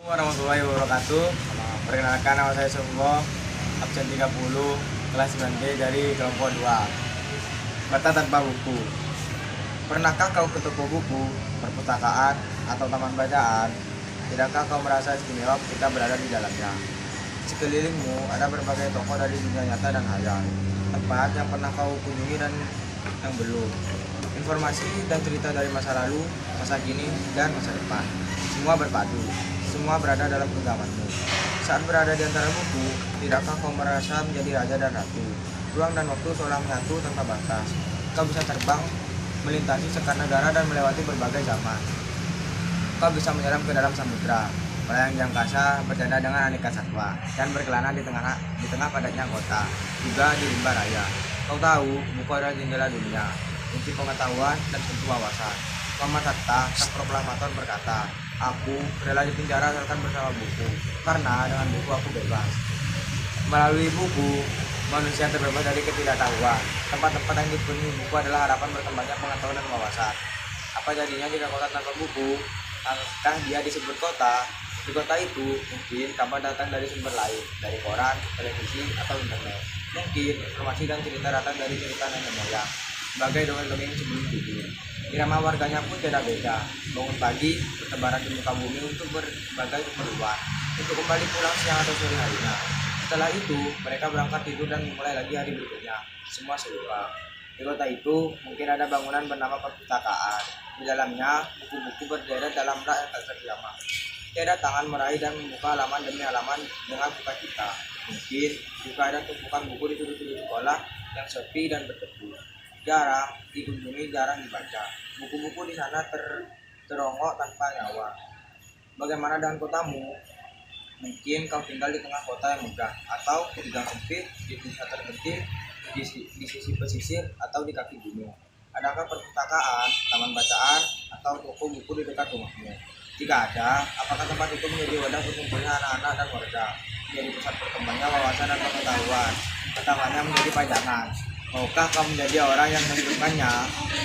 Warahmatullahi wabarakatuh. Perkenalkan, nama saya Sunggo, absen 30, kelas 9B dari kelompok 2. Mata tanpa buku. Pernahkah kau ke toko buku, perpustakaan, atau taman bacaan? Tidakkah kau merasa istimewa ketika berada di dalamnya? Sekelilingmu ada berbagai toko dari dunia nyata dan hayal, tempat yang pernah kau kunjungi dan yang belum. Informasi dan cerita dari masa lalu, masa kini, dan masa depan. Semua berpadu, semua berada dalam genggamanmu. Saat berada di antara buku, tidakkah kau merasa menjadi raja dan ratu? Ruang dan waktu seolah menyatu tanpa batas. Kau bisa terbang, melintasi sekat negara dan melewati berbagai zaman. Kau bisa menyelam ke dalam samudra, melayang di angkasa, bercanda dengan aneka satwa, dan berkelana di tengah padatnya kota, juga di rimba raya. Kau tahu, buku adalah jendela dunia, kunci pengetahuan dan pintu wawasan. Muhammad Hatta, sang proklamator berkata, "Aku rela dipenjara asalkan bersama buku, karena dengan buku aku bebas." Melalui buku, manusia terbebas dari ketidaktahuan. Tempat-tempat yang dipenuhi buku adalah harapan berkembangnya pengetahuan dan wawasan. Apa jadinya jika kota tanpa buku? Apakah dia disebut kota? Di kota itu, mungkin kabar datang dari sumber lain, dari koran, televisi, atau internet. Mungkin informasi dan cerita datang dari cerita nenek moyang, sebagai dongeng-dongeng sebelum tidur. Irama warganya pun tidak beda. Bangun pagi, bertebaran di muka bumi untuk berbagai keperluan, untuk kembali pulang siang atau sore harinya. Setelah itu, mereka berangkat tidur dan memulai lagi hari berikutnya. Semua serupa. Di kota itu, mungkin ada bangunan bernama perpustakaan. Di dalamnya, buku-buku berderet dalam rak yang tak terjamah. Tiada tangan meraih dan membuka halaman demi halaman dengan sukacita. Mungkin juga ada tumpukan buku di sudut-sudut sekolah yang sepi dan berdebu. Jarang dikunjungi, jarang dibaca. Buku-buku di sana terongok tanpa nyawa. Bagaimana dengan kotamu? Mungkin kau tinggal di tengah kota yang megah, atau di gang sempit, di desa terpencil, di sisi pesisir, atau di kaki gunung. Adakah perpustakaan, taman bacaan, atau toko buku di dekat rumahmu? Jika ada, apakah tempat itu menjadi wadah berkumpulnya anak-anak dan warga, menjadi pusat berkembangnya wawasan dan pengetahuan, atau hanya menjadi pajangan? Maukah kau menjadi orang yang menghidupkannya?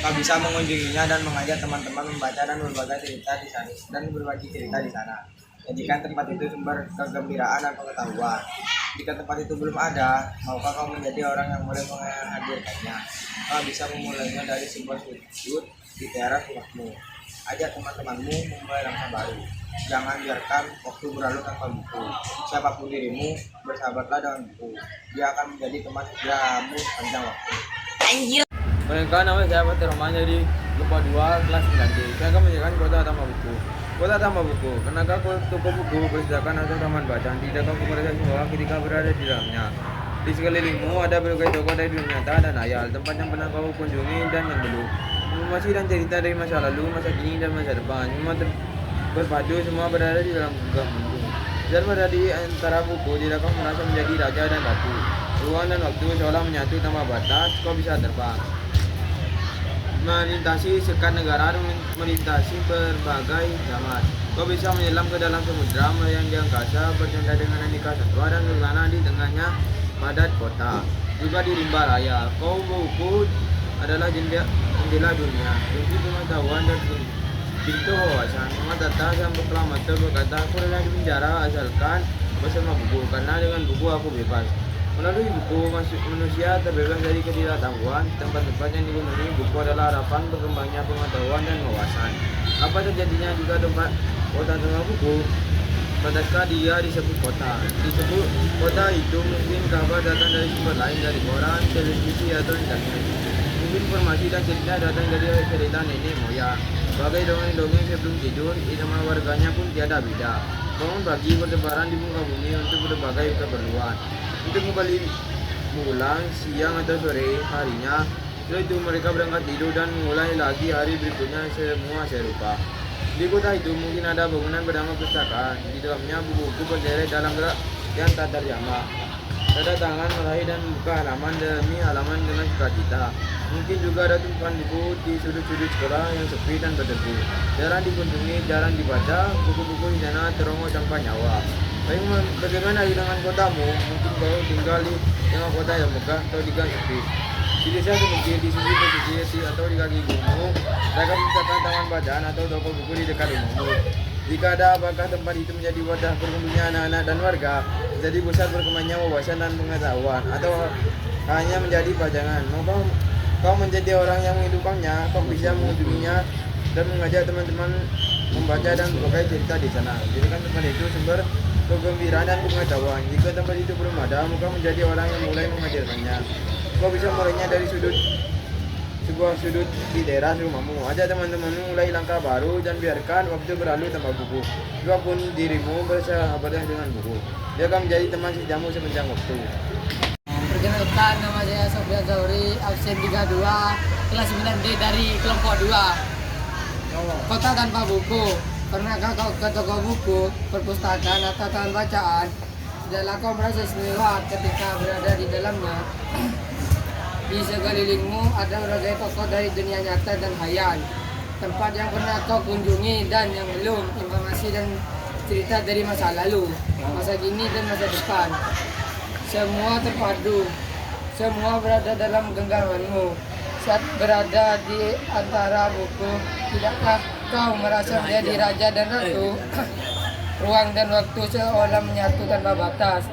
Kau bisa mengunjunginya dan mengajak teman-teman membaca dan berbagi cerita di sana. Jadikan tempat itu sumber kegembiraan dan pengetahuan. Jika tempat itu belum ada, maukah kau menjadi orang yang boleh menghadirkannya? Kau bisa memulainya dari sebuah sudut di teras rumahmu. Ajak teman-temanmu memulai langkah baru. Jangan biarkan waktu berlalu tanpa buku. Siapapun dirimu, bersahabatlah dengan buku. Dia akan menjadi teman setiamu sepanjang waktu. Perkenalkan, nama saya Fatir Rahman dari kelompok 2 kelas 9D. Saya akan menjelaskan kota tanpa buku. Kota tanpa buku. Kenapa toko buku, perpustakaan atau taman bacaan tidak kau merasa semua ketika berada di dalamnya? Di sekelilingmu ada berbagai toko dari dunia nyata dan hayal, tempat yang pernah kau kunjungi dan yang belum. Informasi dan cerita dari masa lalu, masa kini, dan masa depan. Semua berpadu, semua berada di dalam genggamanmu. Dan berada di antara buku, tidak kau merasa menjadi raja dan ratu. Ruang dan waktu seolah menyatu tanpa batas, kau bisa terbang, melintasi sekat negara, melintasi berbagai zaman. Kau bisa menyelam ke dalam samudra, melayang di angkasa, bercanda dengan aneka satwa, dan berkelana di tengahnya padat kota. Juga di rimba raya, kau buku adalah jendela dunia, kunci pengetahuan dan pintu wawasan. Muhammad Hatta, sang proklamator berkata, "Aku rela dipenjara asalkan bersama buku, karena dengan buku aku bebas." Melalui buku, manusia terbebas dari ketidaktahuan. Tempat-tempat yang dipenuhi buku adalah harapan berkembangnya pengetahuan dan wawasan. Apa terjadinya jika tempat kota tanpa buku? Padatkah dia disebut kota? Disebut kota itu mungkin kabar datang dari sumber lain, dari koran, televisi, atau internet. Mungkin informasi dan cerita datang dari cerita nenek moyang, sebagai dongeng-dongeng sebelum tidur. Irama warganya pun tiada beda. Bangun pagi, bertebaran di muka bumi untuk berbagai keperluan, untuk kembali pulang siang atau sore harinya. Setelah itu mereka berangkat tidur dan mulai lagi hari berikutnya. Semua serupa. Di kota itu mungkin ada bangunan bernama perpustakaan. Di dalamnya buku-buku berderet dalam gerak yang tak terjamah. Ada tangan meraih dan membuka halaman demi halaman dengan sukacita. Mungkin juga ada tumpukan buku di sudut-sudut sekolah yang sepi dan berdebu. Jarang dikunjungi, jarang dibaca. Buku-buku di sana terongok tanpa nyawa. Bagaimana dengan kotamu? Mungkin kau tinggal di tengah kota yang megah atau di gang sepi. Di desa kecil, di sisi pesisir, atau di kaki gunung. Mereka menciptakan taman bacaan atau toko buku di dekat rumahmu. Jika ada, apakah tempat itu menjadi wadah berkumpulnya anak-anak dan warga, menjadi pusat berkembangnya wawasan dan pengetahuan, atau hanya menjadi pajangan? Maukah kau menjadi orang yang menghidupkannya? Kau bisa mengunjunginya dan mengajak teman-teman membaca dan berbagai cerita di sana. Jadikan tempat itu sumber kegembiraan dan pengetahuan. Jika tempat itu belum ada, maka menjadi orang yang mulai menghadirkannya. Kau bisa mulainya dari sebuah sudut di teras rumahmu. Ajak teman-temanmu mulai langkah baru dan biarkan waktu berlalu tanpa buku. Jikapun dirimu bersahabat dengan buku, dia akan menjadi teman sejammu sepanjang waktu. Perkenalkan, nama saya Sofyan Zauri, absen 32, kelas 9D dari kelompok 2. Kota tanpa buku. Pernahkah kau ke toko buku, perpustakaan atau taman bacaan? Tidaklah kau merasa istimewa ketika berada di dalamnya? Di sekelilingmu ada berbagai tokoh dari dunia nyata dan khayal. Tempat yang pernah kau kunjungi dan yang belum, informasi dan cerita dari masa lalu, masa kini dan masa depan. Semua terpadu, semua berada dalam genggamanmu. Saat berada di antara buku, tidakkah kau merasa menjadi raja dan ratu? Ruang dan waktu seolah menyatu tanpa batas.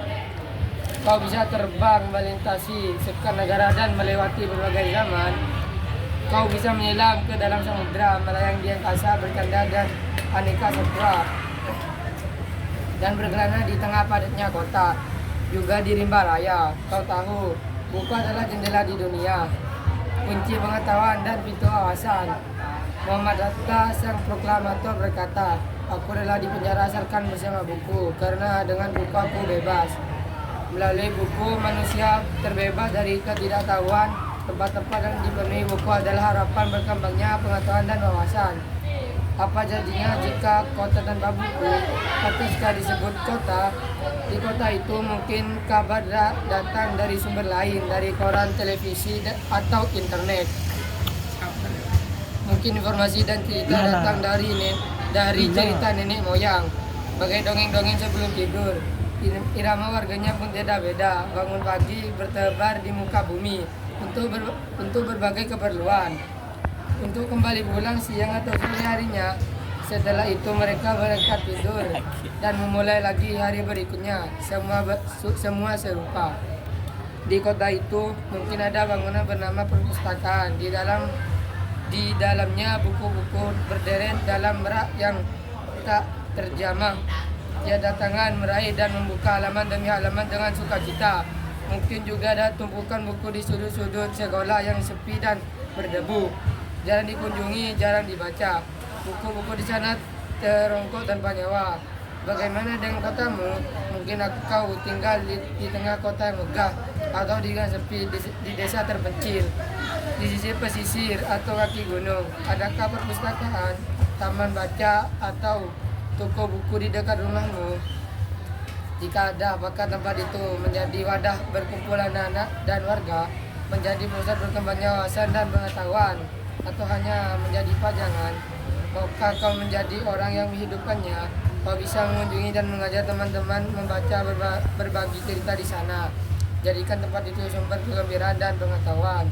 Kau bisa terbang melintasi sekian negara dan melewati berbagai zaman. Kau bisa menyelam ke dalam samudera, melayang di angkasa, bercanda dan aneka satwa, dan berkelana di tengah padatnya kota, juga di rimba raya. Kau tahu, buku adalah jendela di dunia, kunci pengetahuan dan pintu wawasan. Muhammad Hatta, sang proklamator, berkata, "Aku rela dipenjara asalkan bersama buku, karena dengan buku aku bebas." Melalui buku, manusia terbebas dari ketidaktahuan. Tempat-tempat yang dipenuhi buku adalah harapan berkembangnya pengetahuan dan wawasan. Apa jadinya jika kota tanpa buku? Ketika disebut kota, di kota itu mungkin kabar datang dari sumber lain, dari koran, televisi, atau internet. Mungkin informasi dan cerita datang dari cerita nenek moyang, bagai dongeng-dongeng sebelum tidur. Irama warganya pun beda-beda. Bangun pagi bertebar di muka bumi untuk berbagai keperluan, untuk kembali pulang siang atau sore harinya. Setelah itu mereka berangkat tidur dan memulai lagi hari berikutnya. Semua serupa. Di kota itu mungkin ada bangunan bernama perpustakaan. Di dalamnya buku-buku berderet dalam rak yang tak terjamah. Dia datangan, meraih dan membuka halaman demi halaman dengan sukacita. Mungkin juga ada tumpukan buku di sudut-sudut sekolah yang sepi dan berdebu. Jarang dikunjungi, jarang dibaca. Buku-buku di sana terongkok tanpa nyawa. Bagaimana dengan kotamu? Mungkin kau tinggal di tengah kota yang megah, atau di gang sepi, di desa terpencil, di sisi pesisir atau kaki gunung. Adakah perpustakaan, taman baca, atau toko buku di dekat rumahmu? Jika ada, apakah tempat itu menjadi wadah berkumpulan anak dan warga, menjadi pusat berkembangnya wawasan dan pengetahuan, atau hanya menjadi pajangan? Maukah kau menjadi orang yang menghidupkannya? Kau bisa mengunjungi dan mengajak teman-teman membaca, berbagi cerita di sana. Jadikan tempat itu sumber kegembiraan dan pengetahuan.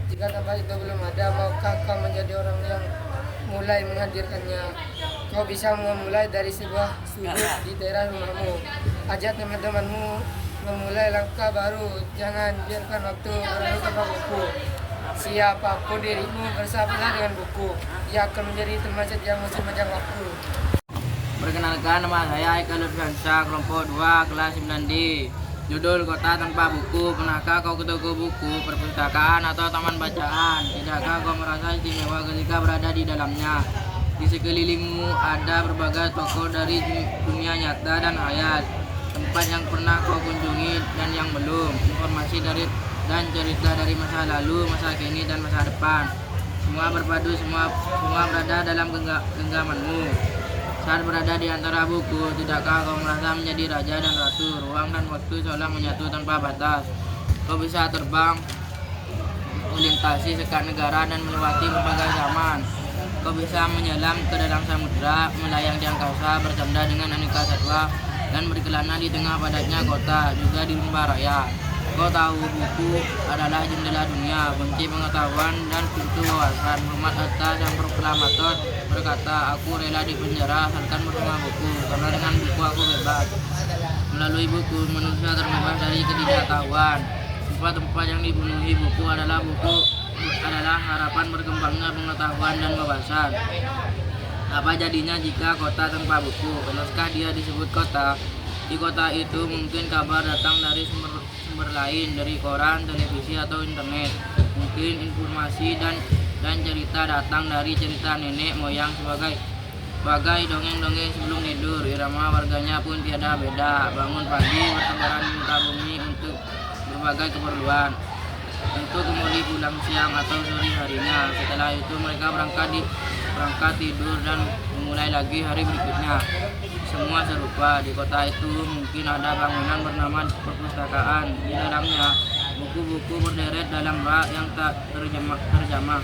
Jika tempat itu belum ada, maukah kau menjadi orang yang mulai menghadirkannya? Kau bisa memulai dari sebuah sudut di teras rumahmu. Ajak teman-temanmu memulai langkah baru. Jangan biarkan waktu berlalu tanpa buku. Siapapun dirimu, bersahabatlah dengan buku. Dia akan menjadi teman setiamu sepanjang waktu. Perkenalkan, nama saya Eka Lutfiansyah, kelompok 2, kelas 9D. Judul Kota Tanpa Buku. Pernahkah kau ke toko buku, perpustakaan, atau taman bacaan? Tidakkah kau merasa istimewa ketika berada di dalamnya? Di sekelilingmu ada berbagai tokoh dari dunia nyata dan khayal. Tempat yang pernah kau kunjungi dan yang belum. Informasi dan cerita dari masa lalu, masa kini, dan masa depan. Semua berpadu, semua berada dalam genggamanmu. Saat berada di antara buku, tidakkah kau merasa menjadi raja dan ratu? Ruang dan waktu seolah menyatu tanpa batas. Kau bisa terbang, melintasi sekat negara dan melewati berbagai zaman. Kau bisa menyelam ke dalam samudera, melayang di angkasa, bercanda dengan aneka satwa, dan berkelana di tengah padatnya kota, juga di rimba raya. Kau tahu buku adalah jendela dunia, kunci pengetahuan dan pintu wawasan. Muhammad Hatta sang proklamator berkata, aku rela dipenjara asalkan bersama buku, karena dengan buku aku bebas. Melalui buku, manusia terbebas dari ketidaktahuan. Tempat-tempat yang dipenuhi buku adalah harapan berkembangnya pengetahuan dan wawasan. Apa jadinya jika kota tanpa buku? Benarkah dia disebut kota? Di kota itu mungkin kabar datang dari sumber lain, dari koran, televisi, atau internet. Mungkin informasi dan cerita datang dari cerita nenek moyang sebagai dongeng-dongeng sebelum tidur. Irama warganya pun tiada beda. Bangun pagi bertebaran di muka bumi untuk berbagai keperluan. Untuk kembali pulang siang atau sore harinya. Setelah itu mereka berangkat tidur dan memulai lagi hari berikutnya. Semua serupa. Di kota itu mungkin ada bangunan bernama perpustakaan. Di dalamnya buku-buku berderet dalam rak yang tak terjamah.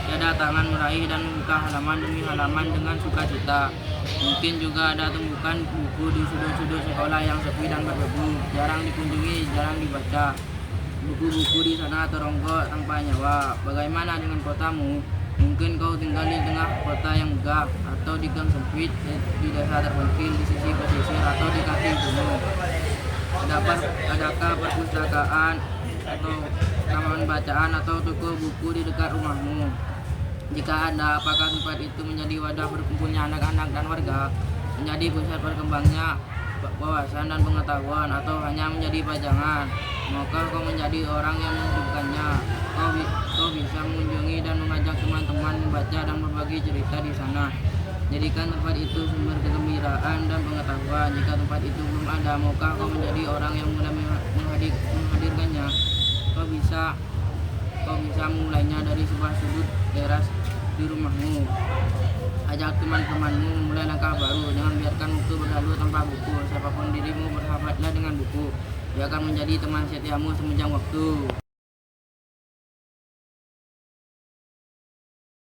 Tiada tangan meraih dan membuka halaman demi halaman dengan sukacita. Mungkin juga ada tumpukan buku di sudut-sudut sekolah yang sepi dan berdebu, jarang dikunjungi, jarang dibaca. Buku-buku di sana teronggok tanpa nyawa. Bagaimana dengan kotamu? Mungkin kau tinggal di tengah kota yang megah, atau di gang sempit, di desa terpencil, di sisi pesisir, atau di kaki gunung. Adakah perpustakaan atau taman bacaan atau toko buku di dekat rumahmu? Jika ada, apakah tempat itu menjadi wadah berkumpulnya anak-anak dan warga, menjadi pusat berkembangnya wawasan dan pengetahuan, atau hanya menjadi pajangan? Maukah kau menjadi orang yang menghidupkannya? Kau bisa mengunjungi dan mengajak teman-teman membaca dan berbagi cerita di sana. Jadikan tempat itu sumber kegembiraan dan pengetahuan. Jika tempat itu belum ada, maukah kau menjadi orang yang mulai menghadirkannya? Kau bisa mulainya dari sebuah sudut teras di rumahmu. Ajak teman-temanmu memulai langkah baru. Jangan biarkan waktu berlalu tanpa buku. Siapapun dirimu, bersahabatlah dengan buku. Dia akan menjadi teman setiamu semenjang waktu.